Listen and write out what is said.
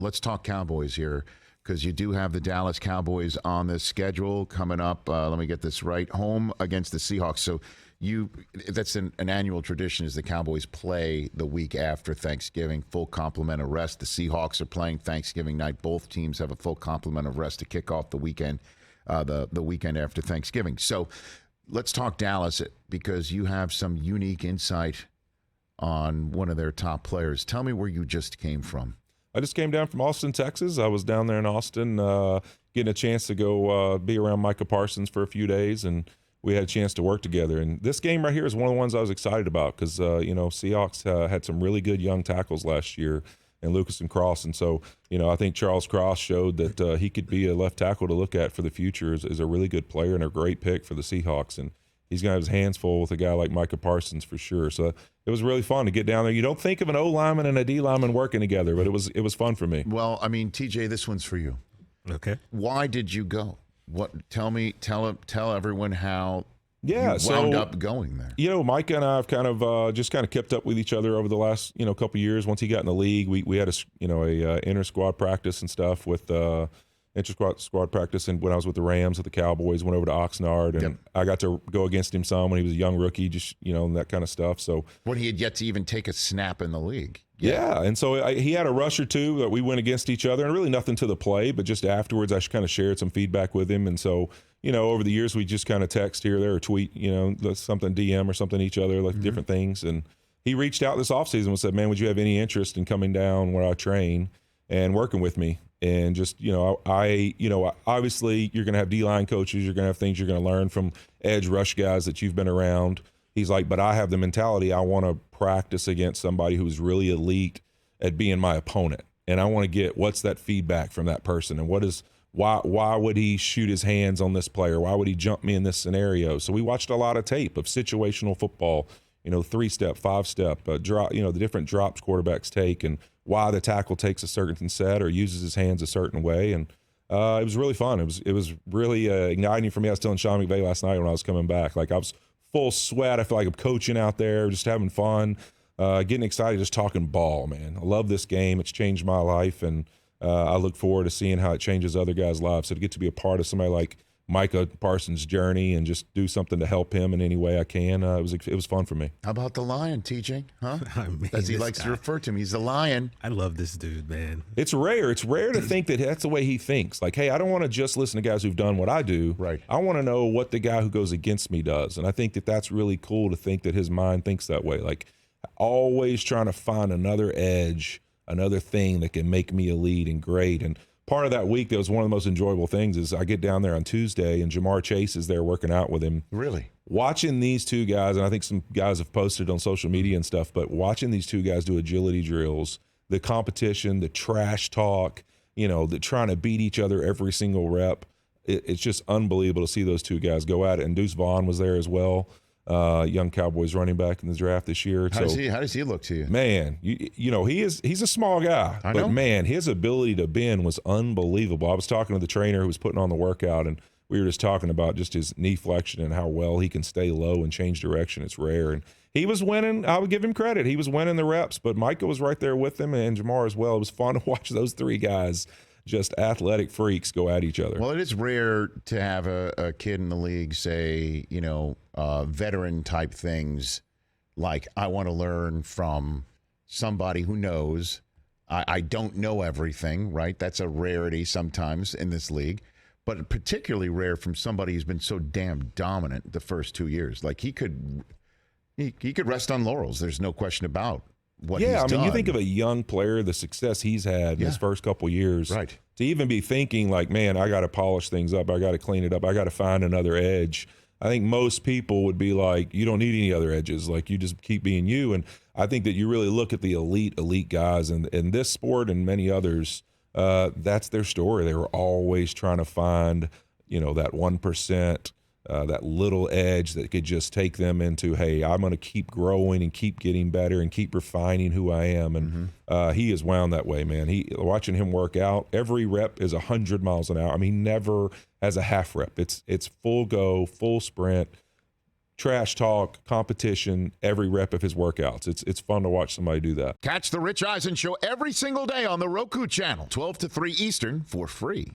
let's talk Cowboys here, because you do have the Dallas Cowboys on this schedule coming up. Let me get this right. Home against the Seahawks. So that's an annual tradition, is the Cowboys play the week after Thanksgiving, full complement of rest. The Seahawks are playing Thanksgiving night. Both teams have a full complement of rest to kick off the weekend, the weekend after Thanksgiving. So let's talk Dallas, because you have some unique insight on one of their top players. Tell me where you just came from. I just came down from Austin, Texas. I was down there in Austin getting a chance to go be around Micah Parsons for a few days, and we had a chance to work together. And this game right here is one of the ones I was excited about because, Seahawks had some really good young tackles last year, and Lucas and Cross. And so, I think Charles Cross showed that he could be a left tackle to look at for the future, is a really good player and a great pick for the Seahawks. And he's going to have his hands full with a guy like Micah Parsons for sure. So it was really fun to get down there. You don't think of an O lineman and a D lineman working together, but it was fun for me. Well, I mean, TJ, this one's for you. Okay. Why did you go? Tell everyone how you wound up going there. Micah and I have kind of just kept up with each other over the last couple of years. Once he got in the league, we had a inter squad practice and stuff with squad practice, and when I was with the Rams, with the Cowboys, went over to Oxnard, and I got to go against him some when he was a young rookie, just and that kind of stuff. So when he had yet to even take a snap in the league. Yeah, and so he had a rush or two that we went against each other, and really nothing to the play, but just afterwards I kind of shared some feedback with him. And so, over the years we just kind of text here, there, or tweet, something, DM or something each other, like different things. And he reached out this offseason and said, man, would you have any interest in coming down where I train and working with me? And just, obviously you're going to have D-line coaches, you're going to have things you're going to learn from edge rush guys that you've been around. He's like, but I have the mentality, I want to practice against somebody who's really elite at being my opponent. And I want to get what's that feedback from that person, and why would he shoot his hands on this player? Why would he jump me in this scenario? So we watched a lot of tape of situational football, 3-step, 5-step, drop, the different drops quarterbacks take, and why the tackle takes a certain set or uses his hands a certain way. And it was really fun. It was really igniting for me. I was telling Sean McVay last night when I was coming back, like I was full sweat. I feel like I'm coaching out there, just having fun, getting excited, just talking ball, man. I love this game. It's changed my life, and I look forward to seeing how it changes other guys' lives. So to get to be a part of somebody like Micah Parsons' journey and just do something to help him in any way I can, it was fun for me. How about the Lion, TJ? Huh? I mean, as he likes to refer to him, he's the Lion. I love this dude, man. It's rare. It's rare to think that that's the way he thinks. Like, hey, I don't want to just listen to guys who've done what I do. Right. I want to know what the guy who goes against me does. And I think that that's really cool to think that his mind thinks that way. Like, always trying to find another edge, another thing that can make me elite and great. And part of that week, that was one of the most enjoyable things, is I get down there on Tuesday and Jamar Chase is there working out with him. Really? Watching these two guys, and I think some guys have posted on social media and stuff, but watching these two guys do agility drills, the competition, the trash talk, the trying to beat each other every single rep, it's just unbelievable to see those two guys go at it. And Deuce Vaughn was there as well. Young Cowboys running back in the draft this year. How does he look to you? Man, he's a small guy, but man, his ability to bend was unbelievable. I was talking to the trainer who was putting on the workout, and we were just talking about just his knee flexion and how well he can stay low and change direction. It's rare, and he was winning. I would give him credit. He was winning the reps, but Micah was right there with him, and Jamar as well. It was fun to watch those three guys, just athletic freaks, go at each other. Well, it is rare to have a kid in the league say, veteran type things like, I want to learn from somebody who knows. I don't know everything, right? That's a rarity sometimes in this league, but particularly rare from somebody who's been so damn dominant the first 2 years. Like he could rest on laurels. There's no question about what he's done. You think of a young player, the success he's had in his first couple years, right? To even be thinking like, man, I got to polish things up, I got to clean it up, I got to find another edge. I think most people would be like, you don't need any other edges, like you just keep being you. And I think that you really look at the elite guys in this sport and many others, that's their story. They were always trying to find, that 1%, that little edge that could just take them into, hey, I'm going to keep growing and keep getting better and keep refining who I am. And he is wound that way, man. Watching him work out, every rep is 100 miles an hour. I mean, he never has a half rep. It's full go, full sprint, trash talk, competition, every rep of his workouts. It's fun to watch somebody do that. Catch the Rich Eisen Show every single day on the Roku channel, 12 to 3 Eastern, for free.